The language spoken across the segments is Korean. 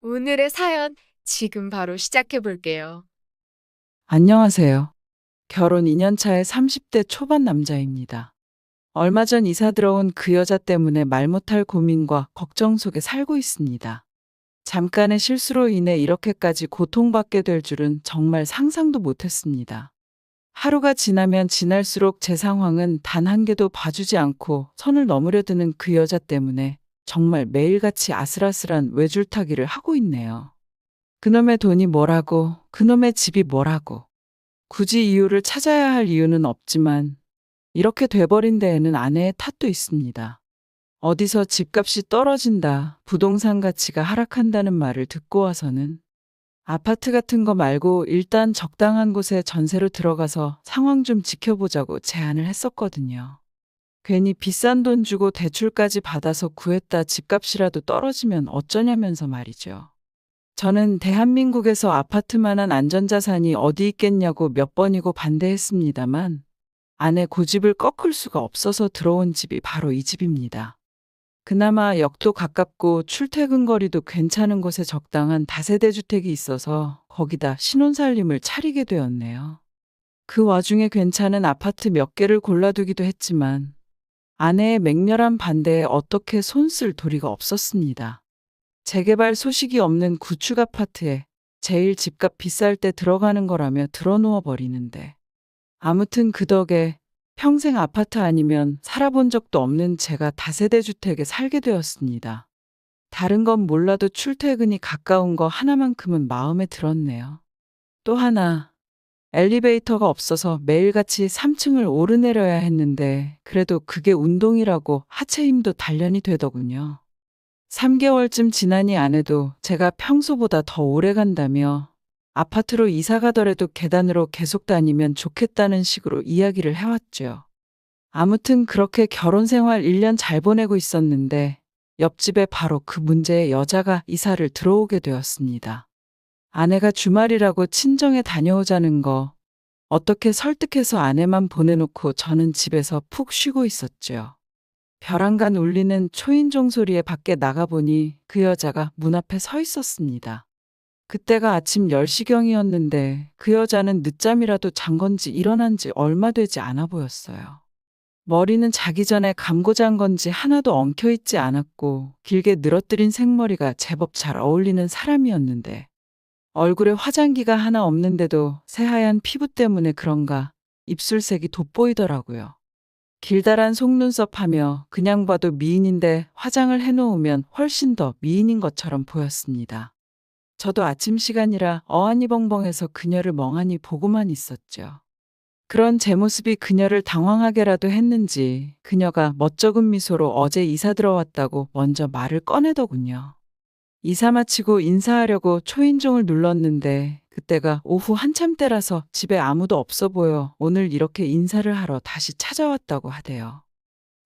오늘의 사연 지금 바로 시작해 볼게요. 안녕하세요. 결혼 2년 차의 30대 초반 남자입니다. 얼마 전 이사 들어온 그 여자 때문에 말 못할 고민과 걱정 속에 살고 있습니다. 잠깐의 실수로 인해 이렇게까지 고통받게 될 줄은 정말 상상도 못했습니다. 하루가 지나면 지날수록 제 상황은 단 한 개도 봐주지 않고 선을 넘으려 드는 그 여자 때문에 정말 매일같이 아슬아슬한 외줄타기를 하고 있네요. 그놈의 돈이 뭐라고, 그놈의 집이 뭐라고. 굳이 이유를 찾아야 할 이유는 없지만 이렇게 돼버린 데에는 아내의 탓도 있습니다. 어디서 집값이 떨어진다, 부동산 가치가 하락한다는 말을 듣고 와서는 아파트 같은 거 말고 일단 적당한 곳에 전세로 들어가서 상황 좀 지켜보자고 제안을 했었거든요. 괜히 비싼 돈 주고 대출까지 받아서 구했다 집값이라도 떨어지면 어쩌냐면서 말이죠. 저는 대한민국에서 아파트만한 안전자산이 어디 있겠냐고 몇 번이고 반대했습니다만 아내 고집을 꺾을 수가 없어서 들어온 집이 바로 이 집입니다. 그나마 역도 가깝고 출퇴근 거리도 괜찮은 곳에 적당한 다세대 주택이 있어서 거기다 신혼살림을 차리게 되었네요. 그 와중에 괜찮은 아파트 몇 개를 골라두기도 했지만 아내의 맹렬한 반대에 어떻게 손쓸 도리가 없었습니다. 재개발 소식이 없는 구축 아파트에 제일 집값 비쌀 때 들어가는 거라며 들어누워 버리는데. 아무튼 그 덕에 평생 아파트 아니면 살아본 적도 없는 제가 다세대 주택에 살게 되었습니다. 다른 건 몰라도 출퇴근이 가까운 거 하나만큼은 마음에 들었네요. 또 하나, 엘리베이터가 없어서 매일같이 3층을 오르내려야 했는데 그래도 그게 운동이라고 하체 힘도 단련이 되더군요. 3개월쯤 지나니 아내도 제가 평소보다 더 오래 간다며 아파트로 이사 가더라도 계단으로 계속 다니면 좋겠다는 식으로 이야기를 해왔죠. 아무튼 그렇게 결혼 생활 1년 잘 보내고 있었는데 옆집에 바로 그 문제의 여자가 이사를 들어오게 되었습니다. 아내가 주말이라고 친정에 다녀오자는 거 어떻게 설득해서 아내만 보내놓고 저는 집에서 푹 쉬고 있었죠. 벼랑간 울리는 초인종 소리에 밖에 나가보니 그 여자가 문 앞에 서 있었습니다. 그때가 아침 10시경이었는데 그 여자는 늦잠이라도 잔 건지 일어난 지 얼마 되지 않아 보였어요. 머리는 자기 전에 감고 잔 건지 하나도 엉켜있지 않았고 길게 늘어뜨린 생머리가 제법 잘 어울리는 사람이었는데 얼굴에 화장기가 하나 없는데도 새하얀 피부 때문에 그런가 입술색이 돋보이더라고요. 길다란 속눈썹하며 그냥 봐도 미인인데 화장을 해놓으면 훨씬 더 미인인 것처럼 보였습니다. 저도 아침 시간이라 어안이 벙벙해서 그녀를 멍하니 보고만 있었죠. 그런 제 모습이 그녀를 당황하게라도 했는지 그녀가 멋쩍은 미소로 어제 이사 들어왔다고 먼저 말을 꺼내더군요. 이사 마치고 인사하려고 초인종을 눌렀는데 그때가 오후 한참 때라서 집에 아무도 없어 보여 오늘 이렇게 인사를 하러 다시 찾아왔다고 하대요.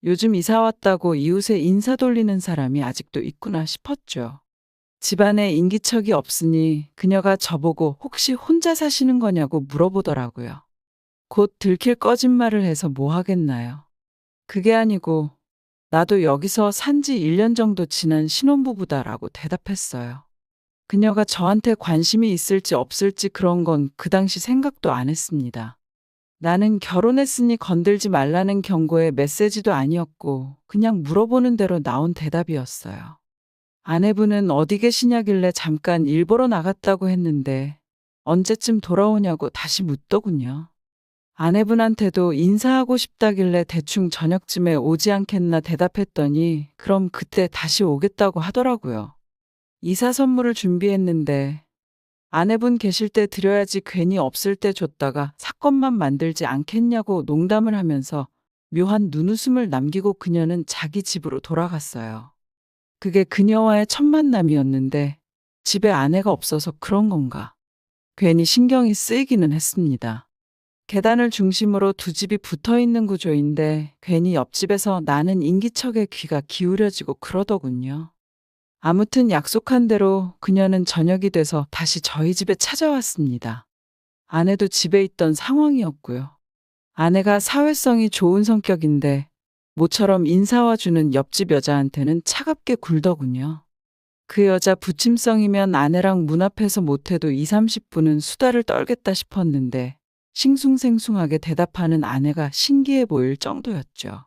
요즘 이사 왔다고 이웃에 인사 돌리는 사람이 아직도 있구나 싶었죠. 집안에 인기척이 없으니 그녀가 저보고 혹시 혼자 사시는 거냐고 물어보더라고요. 곧 들킬 거짓말을 해서 뭐 하겠나요? 그게 아니고 나도 여기서 산지 1년 정도 지난 신혼부부다라고 대답했어요. 그녀가 저한테 관심이 있을지 없을지 그런 건 그 당시 생각도 안 했습니다. 나는 결혼했으니 건들지 말라는 경고의 메시지도 아니었고 그냥 물어보는 대로 나온 대답이었어요. 아내분은 어디 계시냐길래 잠깐 일 보러 나갔다고 했는데 언제쯤 돌아오냐고 다시 묻더군요. 아내분한테도 인사하고 싶다길래 대충 저녁쯤에 오지 않겠나 대답했더니 그럼 그때 다시 오겠다고 하더라고요. 이사 선물을 준비했는데 아내분 계실 때 드려야지 괜히 없을 때 줬다가 사건만 만들지 않겠냐고 농담을 하면서 묘한 눈웃음을 남기고 그녀는 자기 집으로 돌아갔어요. 그게 그녀와의 첫 만남이었는데 집에 아내가 없어서 그런 건가. 괜히 신경이 쓰이기는 했습니다. 계단을 중심으로 두 집이 붙어 있는 구조인데 괜히 옆집에서 나는 인기척에 귀가 기울여지고 그러더군요. 아무튼 약속한 대로 그녀는 저녁이 돼서 다시 저희 집에 찾아왔습니다. 아내도 집에 있던 상황이었고요. 아내가 사회성이 좋은 성격인데 모처럼 인사와 주는 옆집 여자한테는 차갑게 굴더군요. 그 여자 부침성이면 아내랑 문 앞에서 못해도 2, 30분은 수다를 떨겠다 싶었는데 싱숭생숭하게 대답하는 아내가 신기해 보일 정도였죠.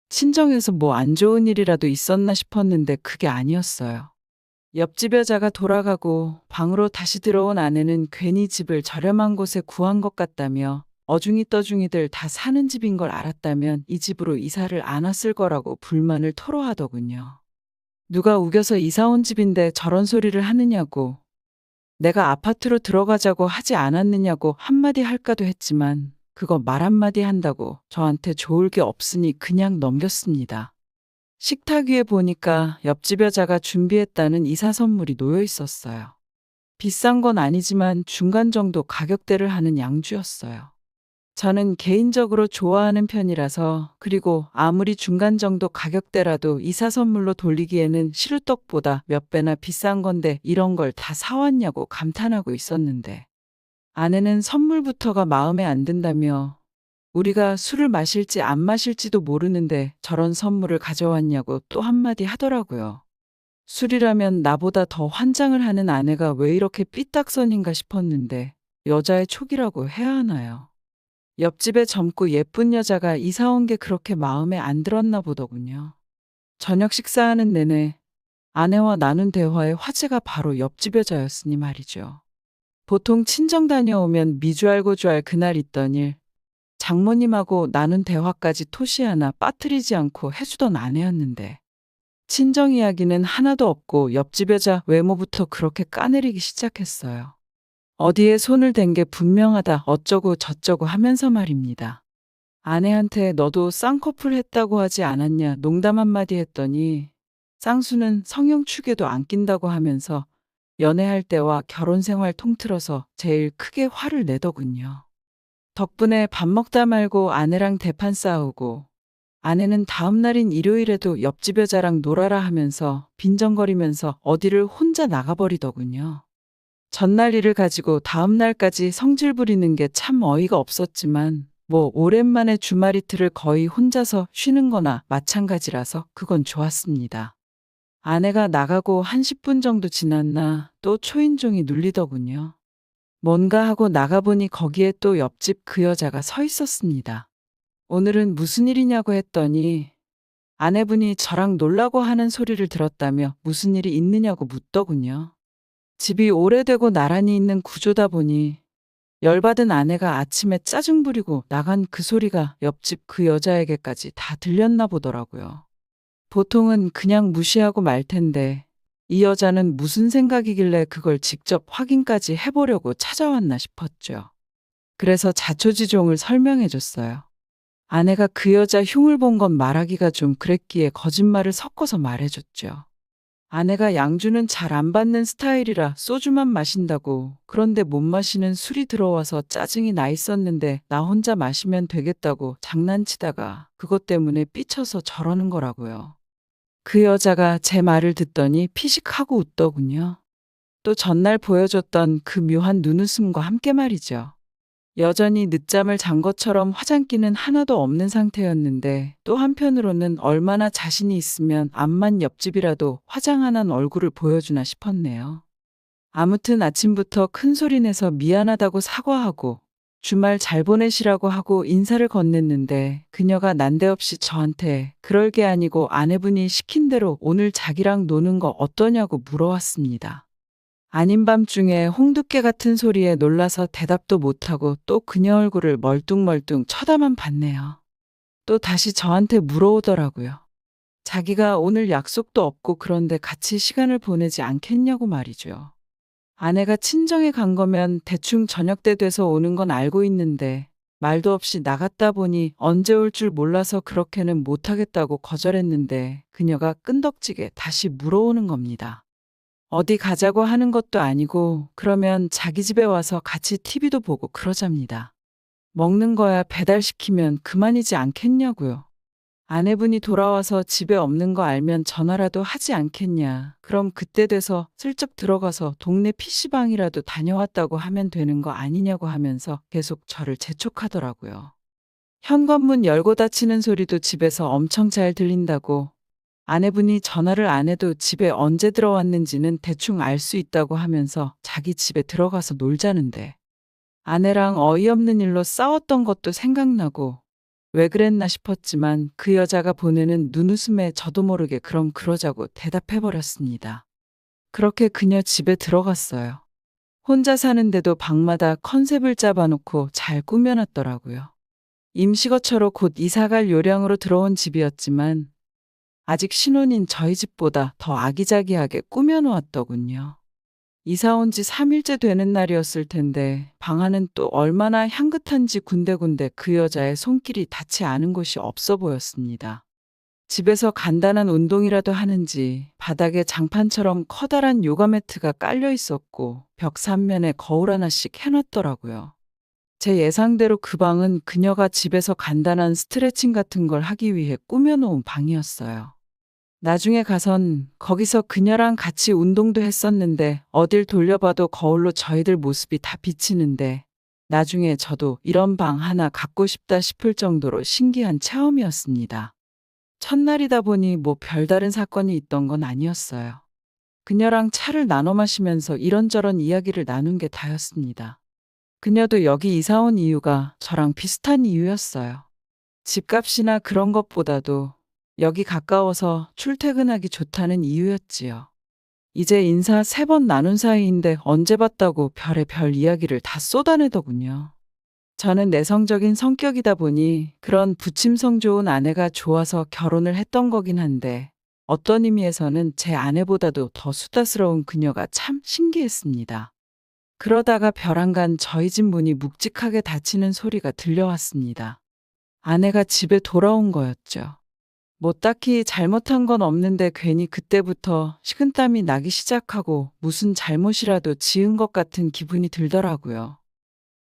친정에서 뭐 안 좋은 일이라도 있었나 싶었는데 그게 아니었어요. 옆집 여자가 돌아가고 방으로 다시 들어온 아내는 괜히 집을 저렴한 곳에 구한 것 같다며 어중이 떠중이들 다 사는 집인 걸 알았다면 이 집으로 이사를 안 왔을 거라고 불만을 토로하더군요. 누가 우겨서 이사 온 집인데 저런 소리를 하느냐고, 내가 아파트로 들어가자고 하지 않았느냐고 한마디 할까도 했지만 그거 말 한마디 한다고 저한테 좋을 게 없으니 그냥 넘겼습니다. 식탁 위에 보니까 옆집 여자가 준비했다는 이사 선물이 놓여 있었어요. 비싼 건 아니지만 중간 정도 가격대를 하는 양주였어요. 저는 개인적으로 좋아하는 편이라서, 그리고 아무리 중간 정도 가격대라도 이사 선물로 돌리기에는 시루떡보다 몇 배나 비싼 건데 이런 걸 다 사왔냐고 감탄하고 있었는데, 아내는 선물부터가 마음에 안 든다며 우리가 술을 마실지 안 마실지도 모르는데 저런 선물을 가져왔냐고 또 한마디 하더라고요. 술이라면 나보다 더 환장을 하는 아내가 왜 이렇게 삐딱선인가 싶었는데 여자의 촉이라고 해야 하나요? 옆집에 젊고 예쁜 여자가 이사 온 게 그렇게 마음에 안 들었나 보더군요. 저녁 식사하는 내내 아내와 나눈 대화의 화제가 바로 옆집 여자였으니 말이죠. 보통 친정 다녀오면 미주 알고 주 알 그날 있던 일, 장모님하고 나눈 대화까지 토시 하나 빠뜨리지 않고 해주던 아내였는데, 친정 이야기는 하나도 없고 옆집 여자 외모부터 그렇게 까내리기 시작했어요. 어디에 손을 댄 게 분명하다 어쩌고 저쩌고 하면서 말입니다. 아내한테 너도 쌍꺼풀 했다고 하지 않았냐 농담 한마디 했더니 쌍수는 성형축에도 안 낀다고 하면서 연애할 때와 결혼 생활 통틀어서 제일 크게 화를 내더군요. 덕분에 밥 먹다 말고 아내랑 대판 싸우고, 아내는 다음 날인 일요일에도 옆집 여자랑 놀아라 하면서 빈정거리면서 어디를 혼자 나가버리더군요. 전날 일을 가지고 다음 날까지 성질 부리는 게 참 어이가 없었지만 뭐 오랜만에 주말 이틀을 거의 혼자서 쉬는 거나 마찬가지라서 그건 좋았습니다. 아내가 나가고 한 10분 정도 지났나 또 초인종이 눌리더군요. 뭔가 하고 나가보니 거기에 또 옆집 그 여자가 서 있었습니다. 오늘은 무슨 일이냐고 했더니 아내분이 저랑 놀라고 하는 소리를 들었다며 무슨 일이 있느냐고 묻더군요. 집이 오래되고 나란히 있는 구조다 보니 열받은 아내가 아침에 짜증 부리고 나간 그 소리가 옆집 그 여자에게까지 다 들렸나 보더라고요. 보통은 그냥 무시하고 말 텐데 이 여자는 무슨 생각이길래 그걸 직접 확인까지 해보려고 찾아왔나 싶었죠. 그래서 자초지종을 설명해 줬어요. 아내가 그 여자 흉을 본 건 말하기가 좀 그랬기에 거짓말을 섞어서 말해줬죠. 아내가 양주는 잘 안 받는 스타일이라 소주만 마신다고, 그런데 못 마시는 술이 들어와서 짜증이 나 있었는데 나 혼자 마시면 되겠다고 장난치다가 그것 때문에 삐쳐서 저러는 거라고요. 그 여자가 제 말을 듣더니 피식하고 웃더군요. 또 전날 보여줬던 그 묘한 눈웃음과 함께 말이죠. 여전히 늦잠을 잔 것처럼 화장기는 하나도 없는 상태였는데 또 한편으로는 얼마나 자신이 있으면 암만 옆집이라도 화장 안 한 얼굴을 보여주나 싶었네요. 아무튼 아침부터 큰 소리 내서 미안하다고 사과하고 주말 잘 보내시라고 하고 인사를 건넸는데 그녀가 난데없이 저한테 그럴 게 아니고 아내분이 시킨 대로 오늘 자기랑 노는 거 어떠냐고 물어왔습니다. 아닌 밤중에 홍두깨 같은 소리에 놀라서 대답도 못하고 또 그녀 얼굴을 멀뚱멀뚱 쳐다만 봤네요. 또 다시 저한테 물어오더라고요. 자기가 오늘 약속도 없고 그런데 같이 시간을 보내지 않겠냐고 말이죠. 아내가 친정에 간 거면 대충 저녁 때 돼서 오는 건 알고 있는데 말도 없이 나갔다 보니 언제 올 줄 몰라서 그렇게는 못하겠다고 거절했는데 그녀가 끈덕지게 다시 물어오는 겁니다. 어디 가자고 하는 것도 아니고 그러면 자기 집에 와서 같이 TV도 보고 그러잡니다. 먹는 거야 배달시키면 그만이지 않겠냐고요. 아내분이 돌아와서 집에 없는 거 알면 전화라도 하지 않겠냐. 그럼 그때 돼서 슬쩍 들어가서 동네 PC방이라도 다녀왔다고 하면 되는 거 아니냐고 하면서 계속 저를 재촉하더라고요. 현관문 열고 닫히는 소리도 집에서 엄청 잘 들린다고, 아내분이 전화를 안 해도 집에 언제 들어왔는지는 대충 알 수 있다고 하면서 자기 집에 들어가서 놀자는데 아내랑 어이없는 일로 싸웠던 것도 생각나고 왜 그랬나 싶었지만 그 여자가 보내는 눈웃음에 저도 모르게 그럼 그러자고 대답해버렸습니다. 그렇게 그녀 집에 들어갔어요. 혼자 사는데도 방마다 컨셉을 잡아놓고 잘 꾸며놨더라고요. 임시거처로 곧 이사갈 요량으로 들어온 집이었지만 아직 신혼인 저희 집보다 더 아기자기하게 꾸며놓았더군요. 이사 온 지 3일째 되는 날이었을 텐데 방 안은 또 얼마나 향긋한지 군데군데 그 여자의 손길이 닿지 않은 곳이 없어 보였습니다. 집에서 간단한 운동이라도 하는지 바닥에 장판처럼 커다란 요가 매트가 깔려 있었고 벽 3면에 거울 하나씩 해놨더라고요. 제 예상대로 그 방은 그녀가 집에서 간단한 스트레칭 같은 걸 하기 위해 꾸며놓은 방이었어요. 나중에 가선 거기서 그녀랑 같이 운동도 했었는데 어딜 돌려봐도 거울로 저희들 모습이 다 비치는데 나중에 저도 이런 방 하나 갖고 싶다 싶을 정도로 신기한 체험이었습니다. 첫날이다 보니 뭐 별다른 사건이 있던 건 아니었어요. 그녀랑 차를 나눠 마시면서 이런저런 이야기를 나눈 게 다였습니다. 그녀도 여기 이사 온 이유가 저랑 비슷한 이유였어요. 집값이나 그런 것보다도 여기 가까워서 출퇴근하기 좋다는 이유였지요. 이제 인사 3번 나눈 사이인데 언제 봤다고 별의별 이야기를 다 쏟아내더군요. 저는 내성적인 성격이다 보니 그런 부침성 좋은 아내가 좋아서 결혼을 했던 거긴 한데 어떤 의미에서는 제 아내보다도 더 수다스러운 그녀가 참 신기했습니다. 그러다가 벼랑간 저희 집 문이 묵직하게 닫히는 소리가 들려왔습니다. 아내가 집에 돌아온 거였죠. 뭐 딱히 잘못한 건 없는데 괜히 그때부터 식은땀이 나기 시작하고 무슨 잘못이라도 지은 것 같은 기분이 들더라고요.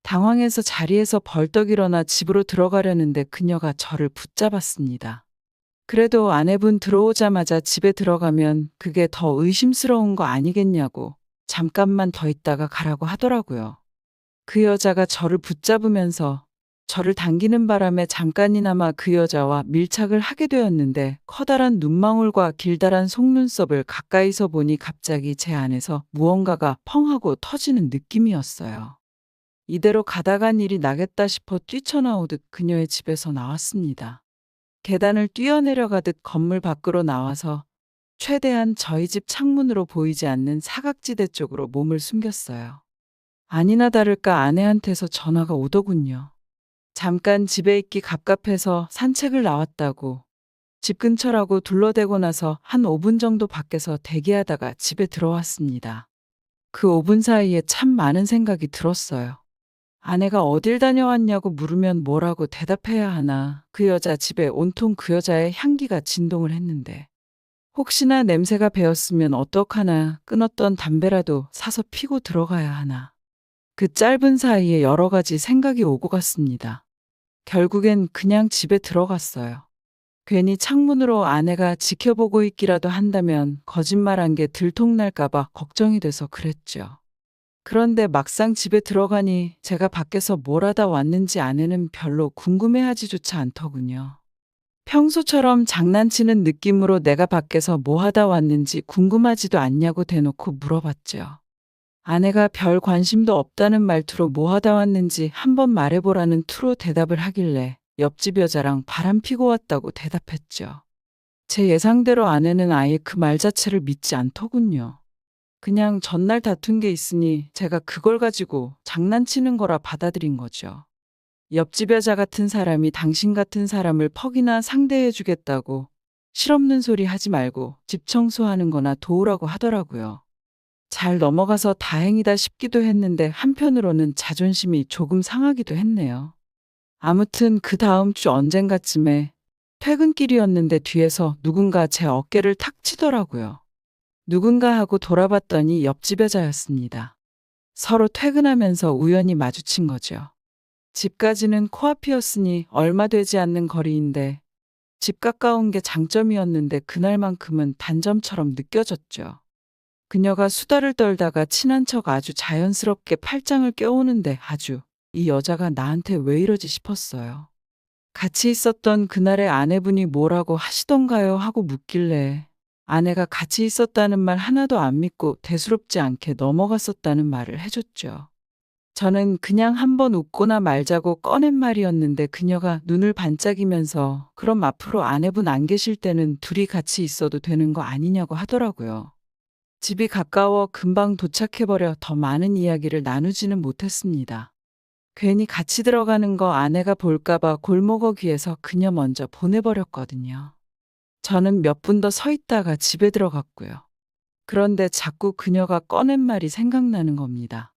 당황해서 자리에서 벌떡 일어나 집으로 들어가려는데 그녀가 저를 붙잡았습니다. 그래도 아내분 들어오자마자 집에 들어가면 그게 더 의심스러운 거 아니겠냐고 잠깐만 더 있다가 가라고 하더라고요. 그 여자가 저를 붙잡으면서 저를 당기는 바람에 잠깐이나마 그 여자와 밀착을 하게 되었는데 커다란 눈망울과 길다란 속눈썹을 가까이서 보니 갑자기 제 안에서 무언가가 펑 하고 터지는 느낌이었어요. 이대로 가다간 일이 나겠다 싶어 뛰쳐나오듯 그녀의 집에서 나왔습니다. 계단을 뛰어내려가듯 건물 밖으로 나와서 최대한 저희 집 창문으로 보이지 않는 사각지대 쪽으로 몸을 숨겼어요. 아니나 다를까 아내한테서 전화가 오더군요. 잠깐 집에 있기 갑갑해서 산책을 나왔다고. 집 근처라고 둘러대고 나서 한 5분 정도 밖에서 대기하다가 집에 들어왔습니다. 그 5분 사이에 참 많은 생각이 들었어요. 아내가 어딜 다녀왔냐고 물으면 뭐라고 대답해야 하나. 그 여자 집에 온통 그 여자의 향기가 진동을 했는데 혹시나 냄새가 배었으면 어떡하나. 끊었던 담배라도 사서 피고 들어가야 하나. 그 짧은 사이에 여러 가지 생각이 오고 갔습니다. 결국엔 그냥 집에 들어갔어요. 괜히 창문으로 아내가 지켜보고 있기라도 한다면 거짓말한 게 들통날까봐 걱정이 돼서 그랬죠. 그런데 막상 집에 들어가니 제가 밖에서 뭘 하다 왔는지 아내는 별로 궁금해하지조차 않더군요. 평소처럼 장난치는 느낌으로 내가 밖에서 뭐 하다 왔는지 궁금하지도 않냐고 대놓고 물어봤죠. 아내가 별 관심도 없다는 말투로 뭐 하다 왔는지 한번 말해보라는 투로 대답을 하길래 옆집 여자랑 바람 피고 왔다고 대답했죠. 제 예상대로 아내는 아예 그 말 자체를 믿지 않더군요. 그냥 전날 다툰 게 있으니 제가 그걸 가지고 장난치는 거라 받아들인 거죠. 옆집 여자 같은 사람이 당신 같은 사람을 퍽이나 상대해 주겠다고 실없는 소리 하지 말고 집 청소하는 거나 도우라고 하더라고요. 잘 넘어가서 다행이다 싶기도 했는데 한편으로는 자존심이 조금 상하기도 했네요. 아무튼 그 다음 주 언젠가쯤에 퇴근길이었는데 뒤에서 누군가 제 어깨를 탁 치더라고요. 누군가 하고 돌아봤더니 옆집 여자였습니다. 서로 퇴근하면서 우연히 마주친 거죠. 집까지는 코앞이었으니 얼마 되지 않는 거리인데 집 가까운 게 장점이었는데 그날만큼은 단점처럼 느껴졌죠. 그녀가 수다를 떨다가 친한 척 아주 자연스럽게 팔짱을 껴오는데 아주 이 여자가 나한테 왜 이러지 싶었어요. 같이 있었던 그날의 아내분이 뭐라고 하시던가요? 하고 묻길래 아내가 같이 있었다는 말 하나도 안 믿고 대수롭지 않게 넘어갔었다는 말을 해줬죠. 저는 그냥 한번 웃거나 말자고 꺼낸 말이었는데 그녀가 눈을 반짝이면서 그럼 앞으로 아내분 안 계실 때는 둘이 같이 있어도 되는 거 아니냐고 하더라고요. 집이 가까워 금방 도착해버려 더 많은 이야기를 나누지는 못했습니다. 괜히 같이 들어가는 거 아내가 볼까봐 골목어귀에서 그녀 먼저 보내버렸거든요. 저는 몇 분 더 서 있다가 집에 들어갔고요. 그런데 자꾸 그녀가 꺼낸 말이 생각나는 겁니다.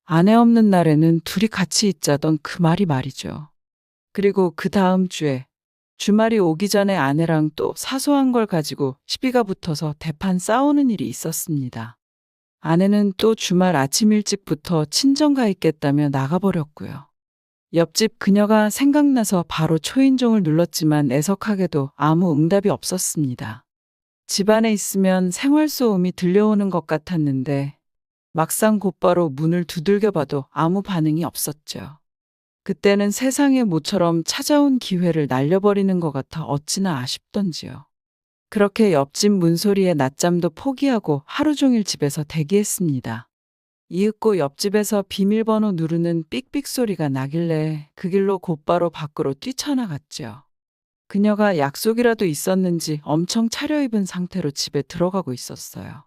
아내 없는 날에는 둘이 같이 있자던 그 말이 말이죠. 그리고 그 다음 주에 주말이 오기 전에 아내랑 또 사소한 걸 가지고 시비가 붙어서 대판 싸우는 일이 있었습니다. 아내는 또 주말 아침 일찍부터 친정가 있겠다며 나가버렸고요. 옆집 그녀가 생각나서 바로 초인종을 눌렀지만 애석하게도 아무 응답이 없었습니다. 집 안에 있으면 생활소음이 들려오는 것 같았는데 막상 곧바로 문을 두들겨 봐도 아무 반응이 없었죠. 그때는 세상에 모처럼 찾아온 기회를 날려버리는 것 같아 어찌나 아쉽던지요. 그렇게 옆집 문소리에 낮잠도 포기하고 하루 종일 집에서 대기했습니다. 이윽고 옆집에서 비밀번호 누르는 삑삑 소리가 나길래 그 길로 곧바로 밖으로 뛰쳐나갔죠. 그녀가 약속이라도 있었는지 엄청 차려입은 상태로 집에 들어가고 있었어요.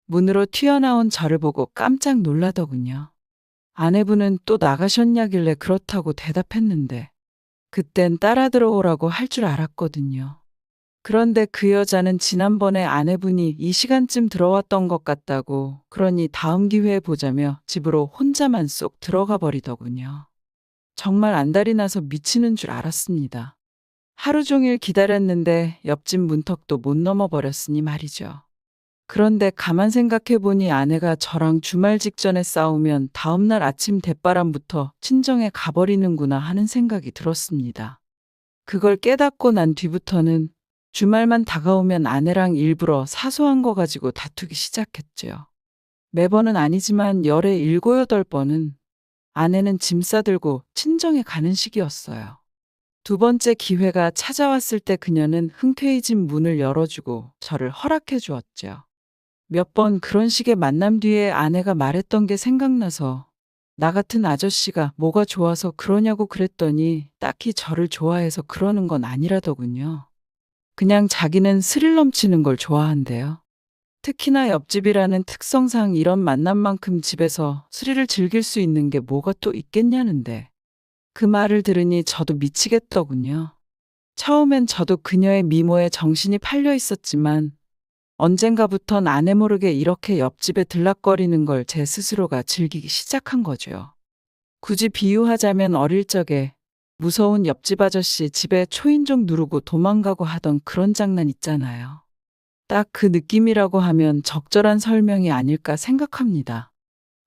문으로 튀어나온 저를 보고 깜짝 놀라더군요. 아내분은 또 나가셨냐길래 그렇다고 대답했는데 그땐 따라 들어오라고 할 줄 알았거든요. 그런데 그 여자는 지난번에 아내분이 이 시간쯤 들어왔던 것 같다고 그러니 다음 기회에 보자며 집으로 혼자만 쏙 들어가 버리더군요. 정말 안달이 나서 미치는 줄 알았습니다. 하루 종일 기다렸는데 옆집 문턱도 못 넘어버렸으니 말이죠. 그런데 가만 생각해 보니 아내가 저랑 주말 직전에 싸우면 다음날 아침 대바람부터 친정에 가버리는구나 하는 생각이 들었습니다. 그걸 깨닫고 난 뒤부터는 주말만 다가오면 아내랑 일부러 사소한 거 가지고 다투기 시작했죠. 매번은 아니지만 열에 7, 8번은 아내는 짐 싸들고 친정에 가는 시기였어요. 두 번째 기회가 찾아왔을 때 그녀는 흔쾌히 집 문을 열어주고 저를 허락해 주었죠. 몇 번 그런 식의 만남 뒤에 아내가 말했던 게 생각나서 나 같은 아저씨가 뭐가 좋아서 그러냐고 그랬더니 딱히 저를 좋아해서 그러는 건 아니라더군요. 그냥 자기는 스릴 넘치는 걸 좋아한대요. 특히나 옆집이라는 특성상 이런 만남만큼 집에서 스릴을 즐길 수 있는 게 뭐가 또 있겠냐는데 그 말을 들으니 저도 미치겠더군요. 처음엔 저도 그녀의 미모에 정신이 팔려 있었지만 언젠가부턴 아내 모르게 이렇게 옆집에 들락거리는 걸 제 스스로가 즐기기 시작한 거죠. 굳이 비유하자면 어릴 적에 무서운 옆집 아저씨 집에 초인종 누르고 도망가고 하던 그런 장난 있잖아요. 딱 그 느낌이라고 하면 적절한 설명이 아닐까 생각합니다.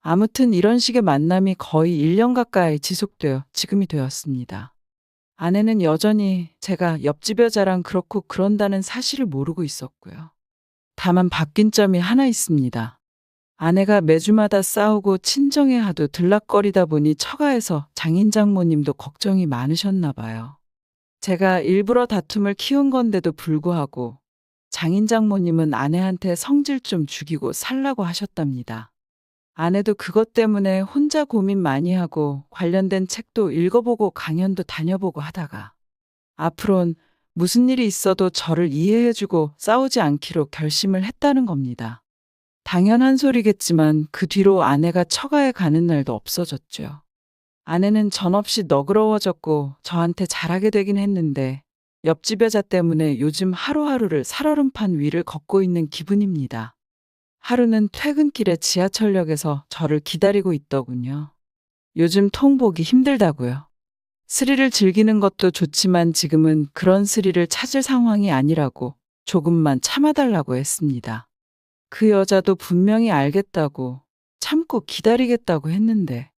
아무튼 이런 식의 만남이 거의 1년 가까이 지속되어 지금이 되었습니다. 아내는 여전히 제가 옆집 여자랑 그렇고 그런다는 사실을 모르고 있었고요. 다만 바뀐 점이 하나 있습니다. 아내가 매주마다 싸우고 친정에 하도 들락거리다 보니 처가에서 장인 장모님도 걱정이 많으셨나 봐요. 제가 일부러 다툼을 키운 건데도 불구하고 장인 장모님은 아내한테 성질 좀 죽이고 살라고 하셨답니다. 아내도 그것 때문에 혼자 고민 많이 하고 관련된 책도 읽어보고 강연도 다녀보고 하다가 앞으론 무슨 일이 있어도 저를 이해해주고 싸우지 않기로 결심을 했다는 겁니다. 당연한 소리겠지만 그 뒤로 아내가 처가에 가는 날도 없어졌죠. 아내는 전없이 너그러워졌고 저한테 잘하게 되긴 했는데 옆집 여자 때문에 요즘 하루하루를 살얼음판 위를 걷고 있는 기분입니다. 하루는 퇴근길에 지하철역에서 저를 기다리고 있더군요. 요즘 통 보기 힘들다고요. 스릴을 즐기는 것도 좋지만 지금은 그런 스릴을 찾을 상황이 아니라고 조금만 참아달라고 했습니다. 그 여자도 분명히 알겠다고 참고 기다리겠다고 했는데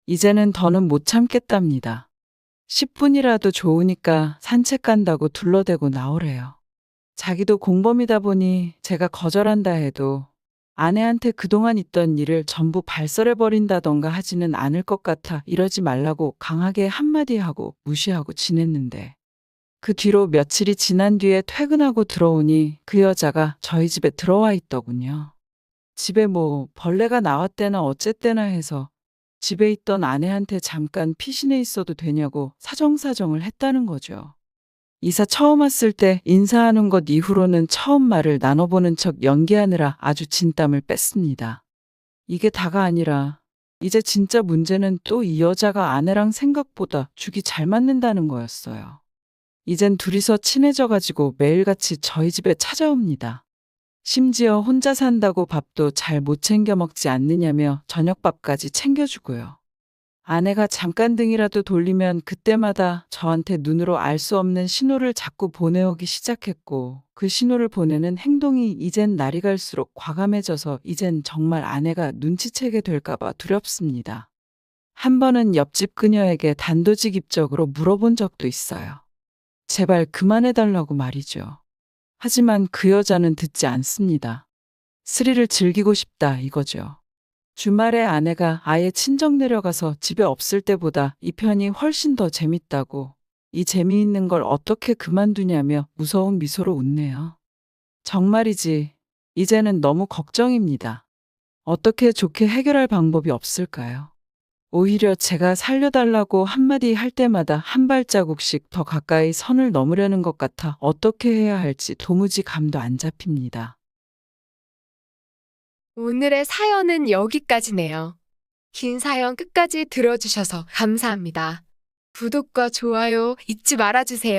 이제는 더는 못 참겠답니다. 10분이라도 좋으니까 산책 간다고 둘러대고 나오래요. 자기도 공범이다 보니 제가 거절한다 해도 아내한테 그동안 있던 일을 전부 발설해버린다던가 하지는 않을 것 같아 이러지 말라고 강하게 한마디 하고 무시하고 지냈는데 그 뒤로 며칠이 지난 뒤에 퇴근하고 들어오니 그 여자가 저희 집에 들어와 있더군요. 집에 뭐 벌레가 나왔대나 어쨌대나 해서 집에 있던 아내한테 잠깐 피신해 있어도 되냐고 사정사정을 했다는 거죠. 이사 처음 왔을 때 인사하는 것 이후로는 처음 말을 나눠보는 척 연기하느라 아주 진땀을 뺐습니다. 이게 다가 아니라 이제 진짜 문제는 또 이 여자가 아내랑 생각보다 죽이 잘 맞는다는 거였어요. 이젠 둘이서 친해져가지고 매일같이 저희 집에 찾아옵니다. 심지어 혼자 산다고 밥도 잘 못 챙겨 먹지 않느냐며 저녁밥까지 챙겨주고요. 아내가 잠깐 등이라도 돌리면 그때마다 저한테 눈으로 알 수 없는 신호를 자꾸 보내오기 시작했고 그 신호를 보내는 행동이 이젠 날이 갈수록 과감해져서 이젠 정말 아내가 눈치채게 될까봐 두렵습니다. 한 번은 옆집 그녀에게 단도직입적으로 물어본 적도 있어요. 제발 그만해달라고 말이죠. 하지만 그 여자는 듣지 않습니다. 스릴을 즐기고 싶다 이거죠. 주말에 아내가 아예 친정 내려가서 집에 없을 때보다 이 편이 훨씬 더 재밌다고 이 재미있는 걸 어떻게 그만두냐며 무서운 미소로 웃네요. 정말이지 이제는 너무 걱정입니다. 어떻게 좋게 해결할 방법이 없을까요? 오히려 제가 살려달라고 한마디 할 때마다 한 발자국씩 더 가까이 선을 넘으려는 것 같아 어떻게 해야 할지 도무지 감도 안 잡힙니다. 오늘의 사연은 여기까지네요. 긴 사연 끝까지 들어주셔서 감사합니다. 구독과 좋아요 잊지 말아주세요.